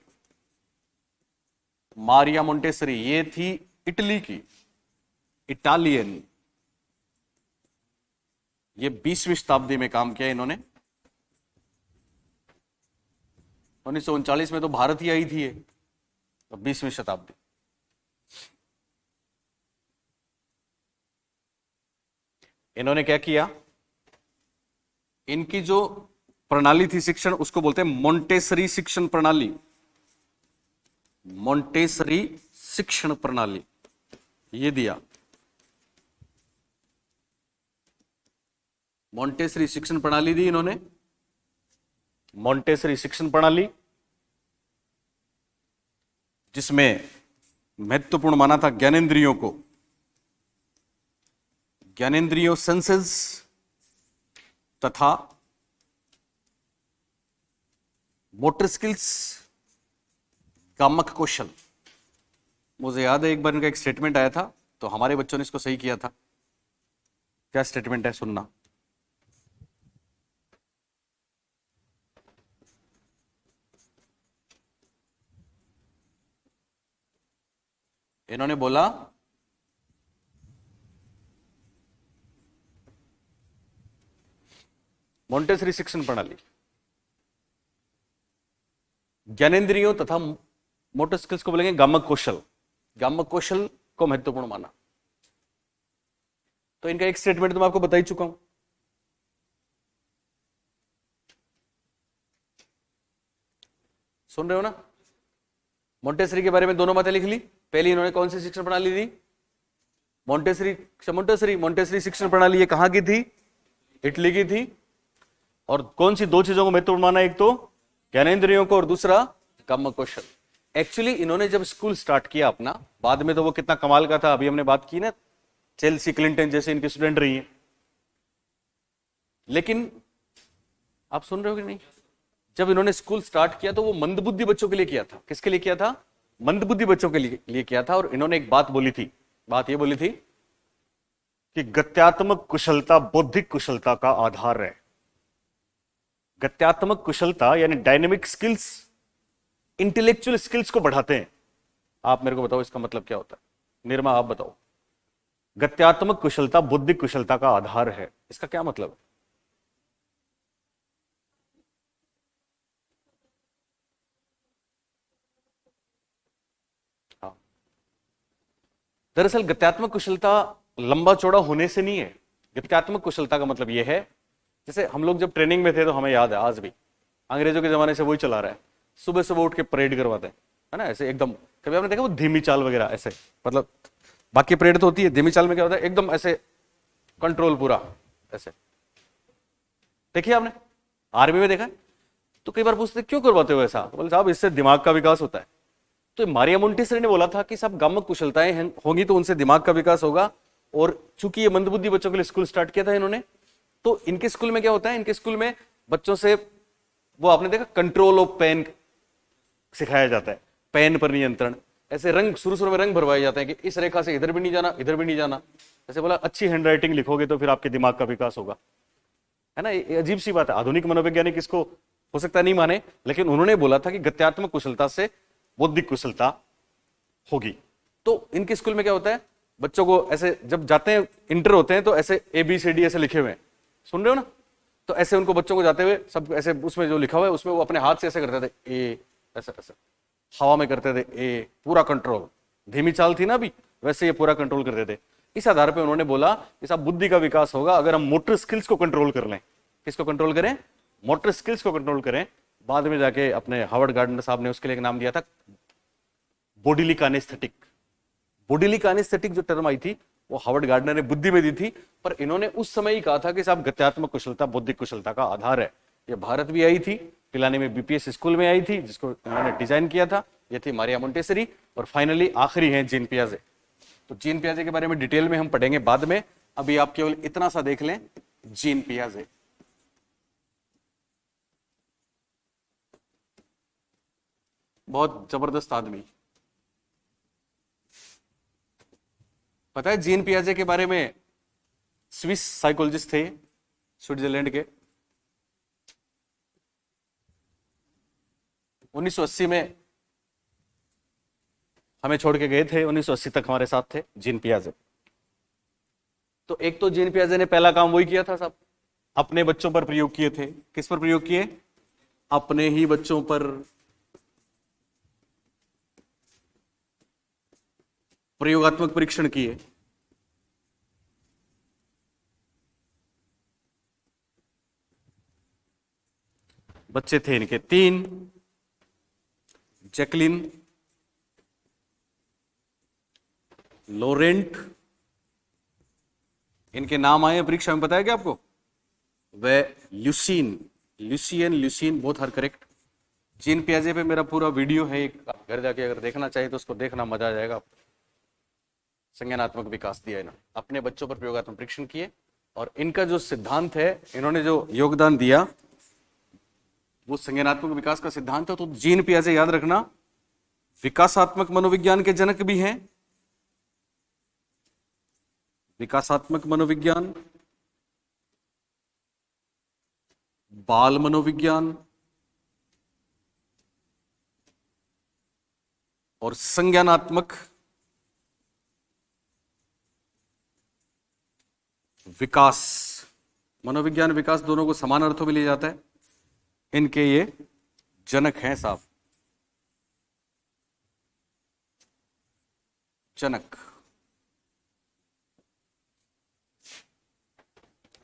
Maria Montessori ये थी इटली की, इटालियन। ये 20वीं शताब्दी में काम किया इन्होंने। 1939 में तो भारत ही आई थी ये, तो 20वीं शताब्दी। इन्होंने क्या किया, इनकी जो प्रणाली थी शिक्षण, उसको बोलते हैं मोंटेसरी शिक्षण प्रणाली। मोंटेसरी शिक्षण प्रणाली ये दिया। मोंटेसरी शिक्षण प्रणाली दी इन्होंने। मोंटेसरी शिक्षण प्रणाली जिसमें महत्वपूर्ण माना था ज्ञानेंद्रियों को, ज्ञानेंद्रियों सेंसेस तथा मोटर स्किल्स, कामक कौशल। मुझे याद है एक बार इनका एक स्टेटमेंट आया था, तो हमारे बच्चों ने इसको सही किया था। क्या स्टेटमेंट है सुनना। इन्होंने बोला मोंटेसरी शिक्षण प्रणाली ज्ञानेंद्रियों तथा मोटर स्किल्स को बोलेंगे गामक कौशल। गामक कौशल को महत्वपूर्ण माना। तो इनका एक स्टेटमेंट तो मैं आपको बता ही चुका हूं। सुन रहे हो ना? मोंटेसरी के बारे में दोनों बातें लिख ली। पहली इन्होंने कौन सी शिक्षण प्रणाली दी? मोंटेसरी शिक्षण प्रणाली ये कहां की थी? इटली की थी। और कौन सी दो चीजों को महत्वपूर्ण माना? एक तो ज्ञानेंद्रियों को और दूसरा कामक कौशल। एक्चुअली इन्होंने जब स्कूल स्टार्ट किया अपना, बाद में तो वो कितना कमाल का था, अभी हमने बात की ना, चेल्सी क्लिंटन जैसे इनके स्टूडेंट रही है। लेकिन आप सुन रहे हो कि नहीं, जब इन्होंने स्कूल स्टार्ट किया तो वो मंदबुद्धि बच्चों के लिए किया था। किसके लिए किया था? मंदबुद्धि बच्चों के लिए किया था। और इन्होंने एक बात बोली थी, बात ये बोली थी कि गत्यात्मक कुशलता बौद्धिक कुशलता का आधार है। गत्यात्मक कुशलता यानी डायनेमिक स्किल्स इंटेलेक्चुअल स्किल्स को बढ़ाते हैं। आप मेरे को बताओ इसका मतलब क्या होता है? निर्मा आप बताओ। गत्यात्मक कुशलता बौद्धिक कुशलता का आधार है, इसका क्या मतलब है? हाँ, दरअसल गत्यात्मक कुशलता लंबा चौड़ा होने से नहीं है। गत्यात्मक कुशलता का मतलब यह है, जैसे हम लोग जब ट्रेनिंग में थे तो हमें याद है, आज भी अंग्रेजों के जमाने से वही चला रहा है, सुबह सुबह उठ के परेड करवाते हैं, है ना, ऐसे एकदम। कभी आपने देखा वो धीमी चाल वगैरह ऐसे, मतलब बाकी परेड तो होती है, धीमी चाल में क्या होता है, एकदम ऐसे कंट्रोल पूरा ऐसे। देखिए आपने आर्मी में देखा है? तो कई बार पूछते क्यों करवाते हो ऐसा, तो बोले साहब इससे दिमाग का विकास होता है। तो मारिया मोंटेसरी ने बोला था कि सब गामक कुशलताएं होंगी तो उनसे दिमाग का विकास होगा। और चूंकि ये मंदबुद्धि बच्चों के लिए स्कूल स्टार्ट किया था इन्होंने, तो इनके स्कूल में क्या होता है, इनके स्कूल में बच्चों से वो आपने देखा कंट्रोल ऑफ पेन सिखाया जाता है, पेन पर नियंत्रण। ऐसे रंग शुरू में रंग भरवाए जाते हैं कि इस रेखा से इधर भी नहीं जाना, इधर भी नहीं जाना। ऐसे बोला अच्छी हैंडराइटिंग लिखोगे तो फिर आपके दिमाग का विकास होगा, है ना। ये अजीब सी बात है, आधुनिक मनोवैज्ञानिक इसको हो सकता नहीं माने, लेकिन उन्होंने बोला था कि गत्यात्मक कुशलता से बौद्धिक कुशलता होगी। तो इनके स्कूल में क्या होता है, बच्चों को ऐसे जब जाते हैं इंटर होते हैं तो ऐसे ABCD ऐसे लिखे हुए हैं, सुन रहे हो ना, तो ऐसे उनको बच्चों को जाते हुए सब ऐसे उसमें जो लिखा हुआ है उसमें वो अपने हाथ से ऐसे करते थे, ए ऐसे ऐसे हवा में करते थे, ए पूरा कंट्रोल। धीमी चाल थी ना अभी, वैसे ये पूरा कंट्रोल करते थे। इस आधार पे उन्होंने बोला कि साहब बुद्धि का विकास होगा अगर हम मोटर स्किल्स को कंट्रोल कर लें। किसको कंट्रोल करें? मोटर स्किल्स को कंट्रोल करें। बाद में जाके अपने हार्वर्ड गार्डनर साहब ने उसके लिए एक नाम दिया था बोडिली कानेस्थेटिक। बोडिली कानेस्थेटिक जो टर्म आई थी वो हार्वर्ड गार्डनर ने बुद्धि में दी थी, पर इन्होंने उस समय ही कहा था कि साहब गत्यात्मक कुशलता बौद्धिक कुशलता का आधार है। ये भारत भी आई थी, पिलानी में बीपीएस स्कूल में आई थी, जिसको इन्होंने डिजाइन किया था। ये थी मारिया मोंटेसरी। और फाइनली आखिरी है जीन पियाजे। तो जीन पियाजे के बारे में डिटेल में हम पढ़ेंगे बाद में, अभी आप केवल इतना सा देख लें। जीन पियाजे बहुत जबरदस्त आदमी। पता है जीन पियाजे के बारे में? स्विस साइकोलॉजिस्ट थे, स्विट्जरलैंड के। 1980 में हमें छोड़ के गए थे, 1980 तक हमारे साथ थे जीन पियाजे। तो एक तो जीन पियाजे ने पहला काम वही किया था साहब, अपने बच्चों पर प्रयोग किए थे। किस पर प्रयोग किए? अपने ही बच्चों पर प्रयोगात्मक परीक्षण किए। बच्चे थे इनके 3, जैकलिन, लोरेंट, इनके नाम आए परीक्षा में, पता है क्या आपको? वे Lucien, Lucian both are correct. Jean पियाजे पे मेरा पूरा वीडियो है, एक घर जाके अगर देखना चाहिए तो उसको देखना, मजा आ जाएगा। संज्ञानात्मक विकास दिया इन्होंने, अपने बच्चों पर प्रयोगात्मक परीक्षण किए, और इनका जो सिद्धांत है, इन्होंने जो योगदान दिया वो संज्ञानात्मक विकास का सिद्धांत है। तो जीन पियाजे याद रखना विकासात्मक मनोविज्ञान के जनक भी हैं। विकासात्मक मनोविज्ञान, बाल मनोविज्ञान और संज्ञानात्मक विकास। मनोविज्ञान विकास दोनों को समान अर्थों में लिया जाता है। इनके ये जनक हैं साहब, जनक।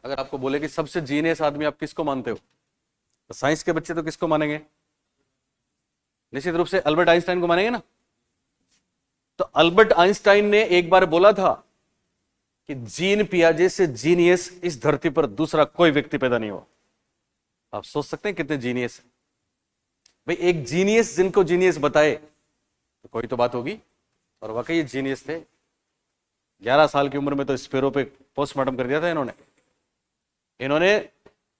अगर आपको बोले कि सबसे जीनियस आदमी आप किसको मानते हो, तो साइंस के बच्चे तो किसको मानेंगे? निश्चित रूप से अल्बर्ट आइंस्टाइन को मानेंगे ना। तो अल्बर्ट आइंस्टाइन ने एक बार बोला था कि जीन पियाजे से जीनियस इस धरती पर दूसरा कोई व्यक्ति पैदा नहीं हुआ। आप सोच सकते हैं कितने जीनियस है भाई। एक जीनियस जिनको जीनियस बताए तो कोई तो बात होगी, और वाकई जीनियस थे। 11 साल की उम्र में तो स्पेरो पे पोस्टमार्टम कर दिया था इन्होंने। इन्होंने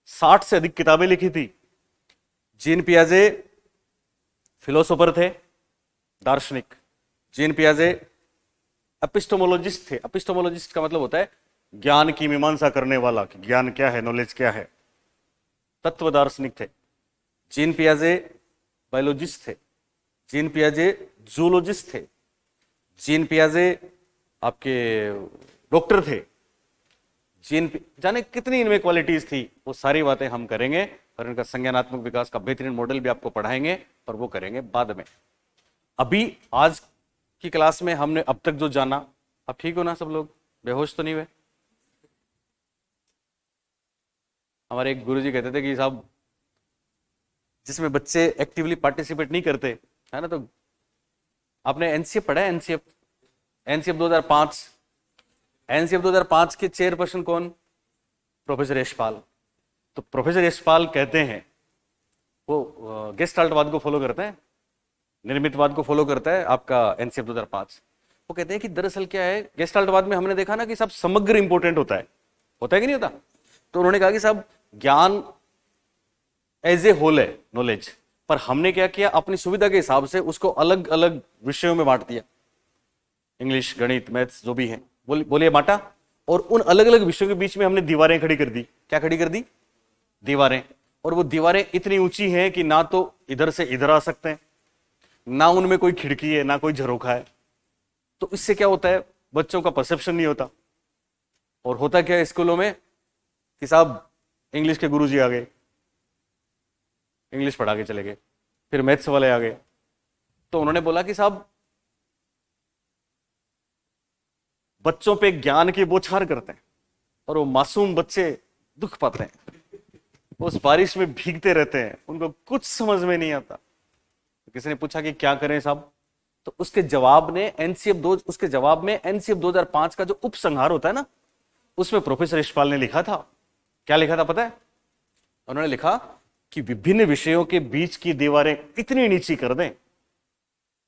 60 से अधिक किताबें लिखी थी। जीन पियाजे फिलोसोफर थे, दार्शनिक। जीन पियाजे एपिस्टोमोलॉजिस्ट थे। एपिस्टोमोलॉजिस्ट का मतलब होता है ज्ञान की मीमांसा करने वाला, कि ज्ञान क्या है, नॉलेज क्या है। तत्व दार्शनिक थे। जीन पियाजे बायोलॉजिस्ट थे। जीन पियाजे जूलॉजिस्ट थे। जीन पियाजे आपके डॉक्टर थे। जाने कितनी इनमें क्वालिटीज थी, वो सारी बातें हम करेंगे, और इनका संज्ञानात्मक विकास का बेहतरीन मॉडल भी आपको पढ़ाएंगे, पर वो करेंगे बाद में। अभी आज की क्लास में हमने अब तक जो जाना, अब ठीक हो ना सब लोग? बेहोश तो नहीं हुए? हमारे एक गुरुजी कहते थे कि साहब जिसमें बच्चे एक्टिवली पार्टिसिपेट नहीं करते है ना, तो आपने एनसीएफ पढ़ा है? एनसीएफ 2005, एनसीएफ 2005 के चेयरपर्सन कौन? प्रोफेसर यशपाल। तो प्रोफेसर यशपाल कहते हैं, वो गेस्टाल्टवाद को फॉलो करते हैं, निर्मितवाद को फॉलो करता है आपका एनसीएफ 2005। वो कहते हैं कि दरअसल क्या है, गेस्टाल्टवाद में हमने देखा ना कि सब समग्र इंपॉर्टेंट होता है कि नहीं होता? तो उन्होंने कहा कि साहब ज्ञान एज ए होल है, नॉलेज, पर हमने क्या किया, अपनी सुविधा के हिसाब से उसको अलग अलग विषयों में बांट दिया। इंग्लिश, गणित, मैथ्स जो भी है बोलिए बांटा, और उन अलग अलग विषयों के बीच में हमने दीवारें खड़ी कर दी। क्या खड़ी कर दी? दीवारें। और वो दीवारें इतनी ऊंची हैं कि ना तो इधर से इधर आ सकते हैं, ना उनमें कोई खिड़की है, ना कोई झरोखा है। तो इससे क्या होता है, बच्चों का परसेप्शन नहीं होता। और होता क्या है स्कूलों में कि साहब इंग्लिश के गुरुजी आ गए, इंग्लिश पढ़ा के चले गए, फिर मैथ्स वाले आ गए। तो उन्होंने बोला कि साहब बच्चों पे ज्ञान की बौछार करते हैं और वो मासूम बच्चे दुख पाते हैं, वो उस बारिश में भीगते रहते हैं, उनको कुछ समझ में नहीं आता। तो किसी ने पूछा कि क्या करें साहब, तो उसके जवाब में एनसीएफ 2005 का जो उपसंहार होता है ना, उसमें प्रोफेसर यशपाल ने लिखा था, क्या लिखा था पता है? उन्होंने लिखा कि विभिन्न विषयों के बीच की दीवारें इतनी नीची कर दें,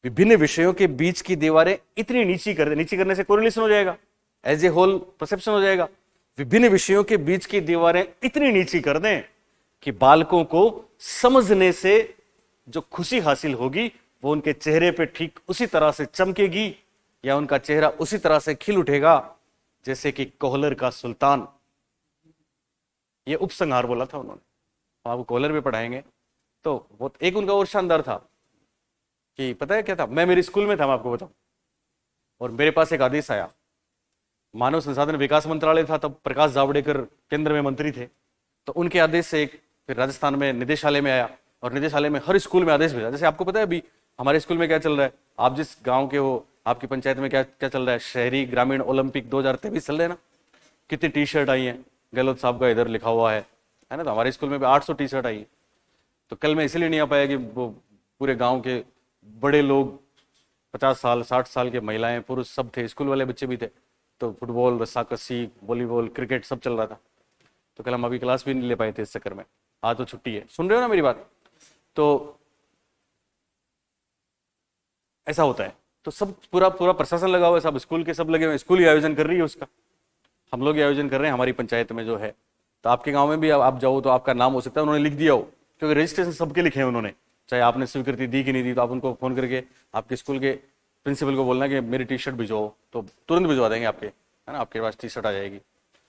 विभिन्न विषयों के बीच की दीवारें इतनी नीची कर दें, नीची करने से कोरिलेशन हो जाएगा, एज ए होल परसेप्शन हो जाएगा। विभिन्न विषयों के बीच की दीवारें इतनी नीची कर दें कि बालकों को समझने से जो खुशी हासिल होगी वो उनके चेहरे पे ठीक उसी तरह से चमकेगी, या उनका चेहरा उसी तरह से खिल उठेगा जैसे कि कोहलर का सुल्तान। ये उपसंहार बोला था उन्होंने, आपको कोहलर में पढ़ाएंगे। तो वो एक उनका और शानदार था कि पता है क्या था, मैं मेरे स्कूल में था, मैं आपको बताऊं, और मेरे पास एक आदेश आया, मानव संसाधन विकास मंत्रालय था तब, प्रकाश जावड़ेकर केंद्र में मंत्री थे, तो उनके आदेश से एक फिर राजस्थान में निदेशालय में आया, और निदेशालय में हर स्कूल में आदेश भेजा। जैसे आपको पता है अभी हमारे स्कूल में क्या चल रहा है, आप जिस गांव के हो, आपकी पंचायत में क्या क्या चल रहा है, शहरी ग्रामीण ओलंपिक 2023 चल रहे हैं ना, कितनी टी शर्ट आई हैं, गहलोत साहब का इधर लिखा हुआ है ना, तो हमारे स्कूल में भी 800 टी शर्ट आई है। तो कल मैं इसलिए नहीं आ पाया कि वो पूरे गाँव के बड़े लोग 50 साल 60 साल के महिलाएं पुरुष सब थे, स्कूल वाले बच्चे भी थे, तो फुटबॉल रस्साकसी वॉलीबॉल क्रिकेट सब चल रहा था, तो कल हम अभी क्लास भी नहीं ले पाए थे इस चक्कर में। आज तो छुट्टी है, सुन रहे हो ना मेरी बात? तो ऐसा होता है, तो सब पूरा प्रशासन लगा हुआ है, सब स्कूल के सब लगे हुए, स्कूल ही आयोजन कर रही है उसका, हम लोग आयोजन कर रहे हैं हमारी पंचायत में जो है। तो आपके गांव में भी आप जाओ तो आपका नाम हो सकता है, उन्होंने लिख दिया हो, क्योंकि रजिस्ट्रेशन सबके लिखे हैं उन्होंने, चाहे आपने स्वीकृति दी कि नहीं दी, तो आप उनको फोन करके आपके स्कूल के प्रिंसिपल को बोलना कि मेरी टी शर्ट भिजवाओ, तो तुरंत भिजवा देंगे आपके, है ना, आपके पास टी शर्ट आ जाएगी,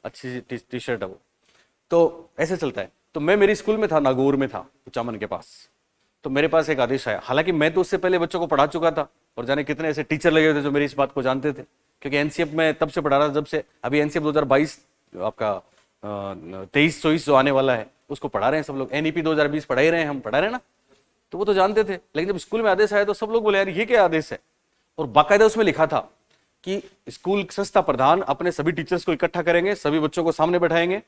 अच्छी टी शर्ट है वो। तो ऐसे चलता है। तो मैं मेरी स्कूल में था, नागौर में था, कुचामन के पास, तो मेरे पास एक आदेश आया, हालांकि मैं तो उससे पहले बच्चों को पढ़ा चुका था, और जाने कितने ऐसे टीचर लगे हुए थे जो मेरी इस बात को जानते थे, क्योंकि एनसीएफ में तब से पढ़ा रहा था जब से, अभी एनसीएफ 2022 आपका 23-24 जो आने वाला है उसको पढ़ा रहे हैं सब लोग, एनईपी 2020 पढ़ा ही रहे हैं, हम पढ़ा रहे हैं ना, तो वो तो जानते थे। लेकिन जब स्कूल में आदेश आया तो सब लोग बोले यार ये क्या आदेश है, और बाकायदा उसमें लिखा था कि स्कूल संस्था प्रधान अपने सभी टीचर्स को इकट्ठा करेंगे, सभी बच्चों को सामने बैठाएंगे,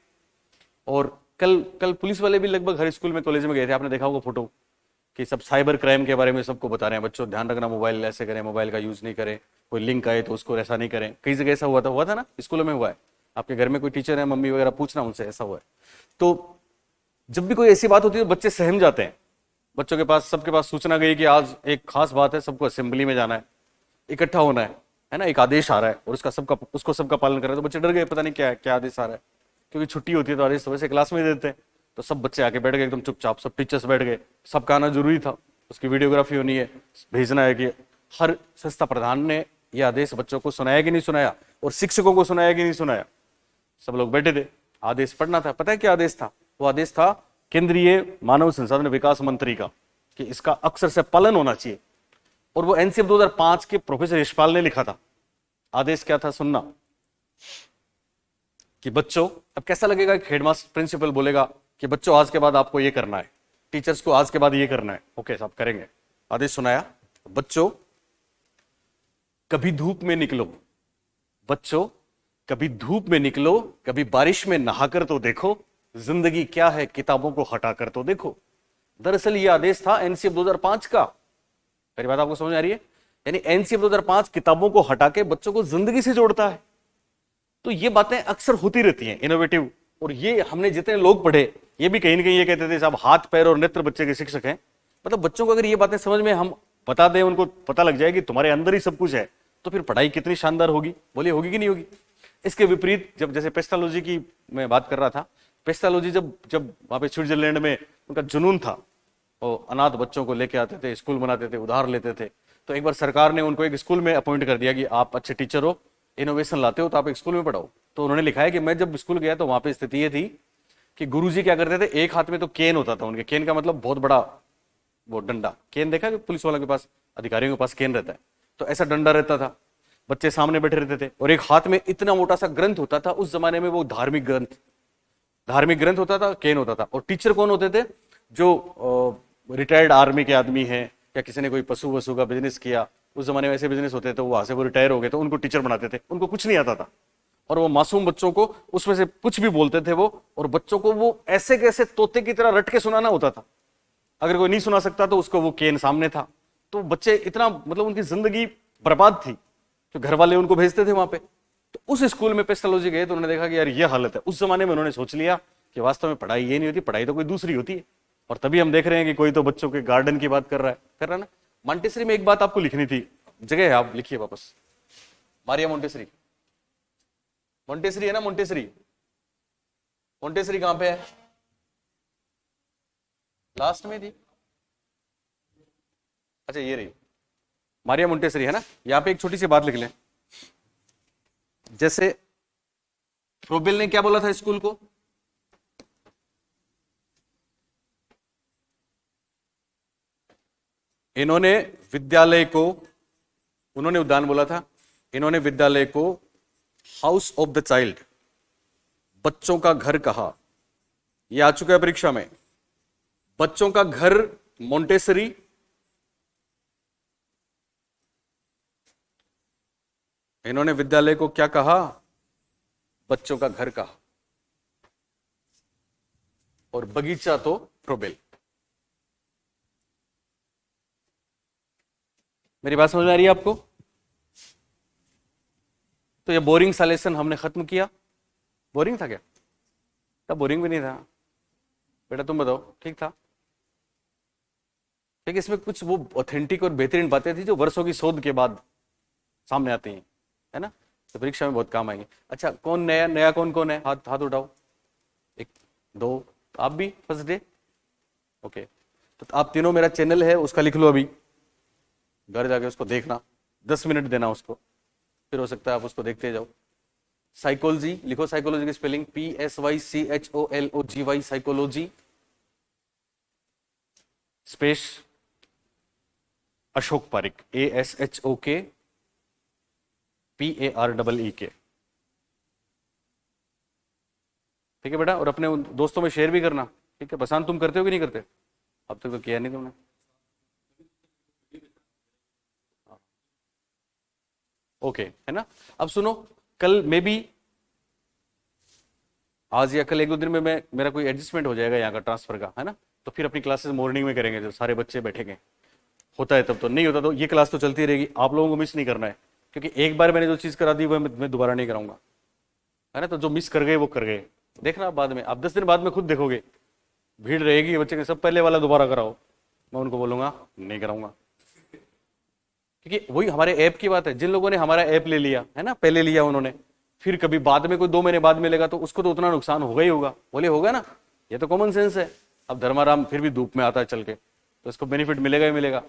और कल पुलिस वाले भी लगभग हर स्कूल में कॉलेज में गए थे, आपने देखा होगा फोटो, कि सब साइबर क्राइम के बारे में सबको बता रहे हैं, बच्चों ध्यान रखना, मोबाइल ऐसे करें, मोबाइल का यूज नहीं करें, कोई लिंक आए तो उसको ऐसा नहीं करें। कई जगह ऐसा हुआ था ना, स्कूलों में हुआ है, आपके घर में कोई टीचर है, मम्मी वगैरह, पूछना उनसे, ऐसा हुआ है। तो जब भी कोई ऐसी बात होती है तो बच्चे सहम जाते हैं, बच्चों के पास सबके पास सूचना गई कि आज एक खास बात है, सबको असेंबली में जाना है, इकट्ठा होना है ना, एक आदेश आ रहा है और उसको सबका पालन कर रहे हैं, तो बच्चे डर गए, पता नहीं क्या आदेश आ रहा है, क्योंकि छुट्टी होती है तो आदेश तो वैसे क्लास में देते हैं। तो सब बच्चे आके बैठ गए एकदम चुपचाप, सब टीचर्स बैठ गए, सबका आना जरूरी था, उसकी वीडियोग्राफी होनी है, भेजना है कि हर संस्था प्रधान ने यह आदेश बच्चों को सुनाया कि नहीं सुनाया, और शिक्षकों को सुनाया कि नहीं सुनाया। सब लोग बैठे थे, आदेश पढ़ना था। पता है क्या आदेश था? वो आदेश था केंद्रीय मानव संसाधन विकास मंत्री का, कि इसका अक्षर से पालन होना चाहिए, और वो एनसीएफ 2005 के प्रोफेसर यशपाल ने लिखा था। आदेश क्या था सुनना, कि बच्चों, अब कैसा लगेगा कि हेडमास्टर प्रिंसिपल बोलेगा कि बच्चों आज के बाद आपको ये करना है, टीचर्स को आज के बाद ये करना है, ओके साहब करेंगे। आदेश सुनाया, बच्चों कभी धूप में निकलो, बच्चों कभी धूप में निकलो, कभी बारिश में नहाकर तो देखो, जिंदगी क्या है किताबों को हटाकर तो देखो। दरअसल ये आदेश था एनसीएफ 2005 का। मेरी बात आपको समझ आ रही है? यानी एनसीएफ 2005 किताबों को हटा के बच्चों को जिंदगी से जोड़ता है। तो ये बातें अक्सर होती रहती हैं, इनोवेटिव। और ये हमने जितने लोग पढ़े, ये भी कहीं ना कहीं ये कहते थे साहब हाथ पैर और नेत्र बच्चे के शिक्षक हैं। मतलब बच्चों को अगर ये बातें समझ में हम बता दें, उनको पता लग जाए कि तुम्हारे अंदर ही सब कुछ है, तो फिर पढ़ाई कितनी शानदार होगी। बोलिए होगी कि नहीं होगी? इसके विपरीत जब जैसे पेस्टालॉजी की मैं बात कर रहा था, पेस्टालॉजी जब वहां पे स्विट्जरलैंड में उनका जुनून था, वो अनाथ बच्चों को लेके आते थे, स्कूल बनाते थे, उधार लेते थे। तो एक बार सरकार ने उनको एक स्कूल में अपॉइंट कर दिया कि आप अच्छे टीचर हो, इनोवेशन लाते हो, तो आप एक स्कूल में पढ़ाओ। तो उन्होंने लिखा है कि मैं जब स्कूल गया तो वहां पे स्थिति ये थी कि गुरुजी क्या करते थे, एक हाथ में तो केन होता था उनके, केन का मतलब बहुत बड़ा वो डंडा, केन देखा कि पुलिस वालों के पास, अधिकारियों के पास केन रहता है, तो ऐसा डंडा रहता था, बच्चे सामने बैठे रहते थे, और एक हाथ में इतना मोटा सा ग्रंथ होता था, उस जमाने में वो धार्मिक ग्रंथ होता था, केन होता था। और टीचर कौन होते थे? जो रिटायर्ड आर्मी के आदमी हैं, या किसी ने कोई पशु वसु का बिजनेस किया, उस जमाने में ऐसे बिजनेस होते थे, तो वहां से वो रिटायर हो गए तो उनको टीचर बनाते थे, उनको कुछ नहीं आता था, और वो मासूम बच्चों को उसमें से कुछ भी बोलते थे वो, और बच्चों को वो ऐसे कैसे तोते की तरह रट के सुनाना होता था। अगर कोई नहीं सुना सकता तो उसको वो केन सामने था। तो बच्चे इतना मतलब उनकी जिंदगी बर्बाद थी, तो घर वाले उनको भेजते थे वहां पे। तो उस स्कूल में पेस्टोलॉजी गए तो उन्होंने देखा कि यार ये हालत है। उस जमाने में उन्होंने सोच लिया कि वास्तव में पढ़ाई ये नहीं होती, पढ़ाई तो कोई दूसरी होती है। और तभी हम देख रहे हैं कि कोई तो बच्चों के गार्डन की बात कर रहा है ना। मॉन्टेसरी में एक बात आपको लिखनी थी, जगह है, आप लिखिए वापस। मारिया मोंटेसरी, मोंटेसरी है ना, मोंटेसरी, मोंटेसरी कहां पे है? लास्ट में थी। अच्छा ये रही मारिया मोंटेसरी है ना। यहां पे एक छोटी सी बात लिख लें, जैसे फ्रोबेल ने क्या बोला था स्कूल को? इन्होंने विद्यालय को, उन्होंने उद्यान बोला था, इन्होंने विद्यालय को हाउस ऑफ द चाइल्ड, बच्चों का घर कहा। यह आ चुका है परीक्षा में। बच्चों का घर मोंटेसरी, इन्होंने विद्यालय को क्या कहा? बच्चों का घर कहा। और बगीचा तो फ्रोबेल। मेरी बात समझ में आ रही है आपको? तो ये बोरिंग सा लेसन हमने खत्म किया। बोरिंग था क्या? तब बोरिंग भी नहीं था बेटा, तुम बताओ ठीक था? ठीक, इसमें कुछ वो ऑथेंटिक और बेहतरीन बातें थी जो वर्षों की शोध के बाद सामने आती हैं, है ना। तो परीक्षा में बहुत काम आएंगे। अच्छा, कौन नया नया कौन कौन है? हाथ हाथ उठाओ। एक दो, आप भी फर्स्ट डे? ओके, तो आप तीनों, मेरा चैनल है उसका लिख लो अभी, घर जाके उसको देखना, 10 मिनट देना उसको, फिर हो सकता है आप उसको देखते जाओ। साइकोलॉजी लिखो, साइकोलॉजी की spelling PSYCHOLOGY, psychology space Ashok Pareek, ASHOKPAREE। ठीक है बेटा, और अपने उन दोस्तों में शेयर भी करना। ठीक है, पसंद तुम करते हो कि नहीं करते? अब तक तो किया नहीं तुमने। ओके, है ना। अब सुनो, कल मे बी, आज या कल एक दो दिन में मैं, मेरा कोई एडजस्टमेंट हो जाएगा यहाँ का ट्रांसफर का, है ना। तो फिर अपनी क्लासेस मॉर्निंग में करेंगे जब सारे बच्चे बैठेंगे। होता है तब तो, नहीं होता तो ये क्लास तो चलती रहेगी। आप लोगों को मिस नहीं करना है, क्योंकि एक बार मैंने जो चीज़ करा दी वो मैं दोबारा नहीं कराऊंगा, है ना। तो जो मिस कर गए वो कर गए। देखना बाद में, आप 10 दिन बाद में खुद देखोगे भीड़ रहेगी बच्चे के, सब पहले वाला दोबारा कराओ। मैं उनको बोलूंगा नहीं कराऊंगा, क्योंकि वही हमारे ऐप की बात है। जिन लोगों ने हमारा ऐप ले लिया है ना, पहले लिया उन्होंने, फिर कभी बाद में कोई 2 महीने बाद में लेगा तो उसको तो उतना नुकसान होगा ही होगा, बोले होगा ना। ये तो कॉमन सेंस है। अब धर्माराम फिर भी धूप में आता है चल के, तो इसको बेनिफिट मिलेगा ही मिलेगा।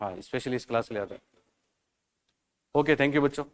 हाँ, स्पेशली इस क्लास ले आता है। ओके, थैंक यू बच्चों।